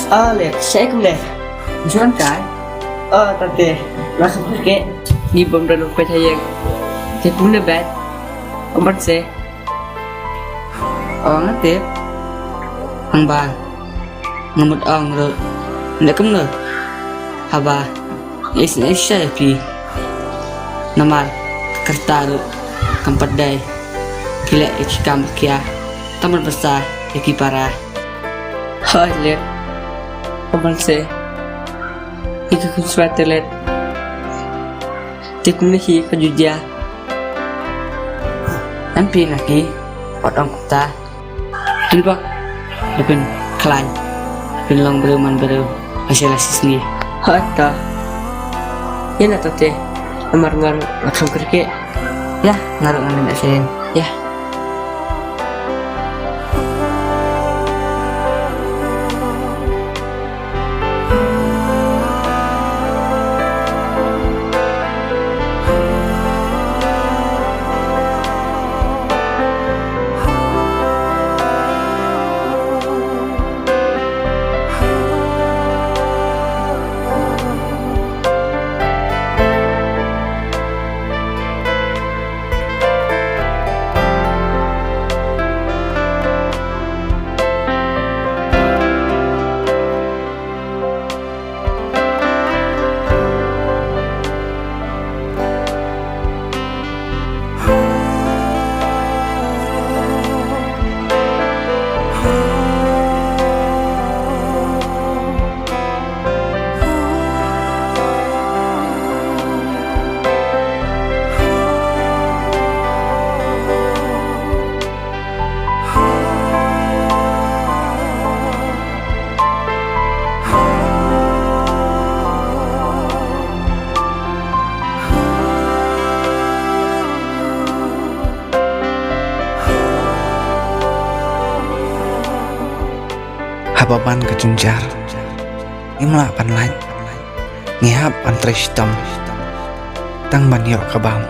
Lihat, saya kembali. Misalkan kan, Tante, langsung pergi. Ni bom dan lupa saya. Saya punya bed. Kompat saya. ngerti ang ba ngamut ang ro nakum no haba is siya pi namar kertaru kampadai kila ikam kia tamar basa iki para Lihat. Kompat saya. Ikut sesuatu lihat. Tikun hi kajuja. ampi naki otong kuta tulbak depin klan pin long beruman beru hasil asis ni Hatta. Ya na tante. Amar langsung pergi. ya ngaruh ngamen asin ya Hababan kecunjar imla pan lain ngihap an tristam tang ban yok kabam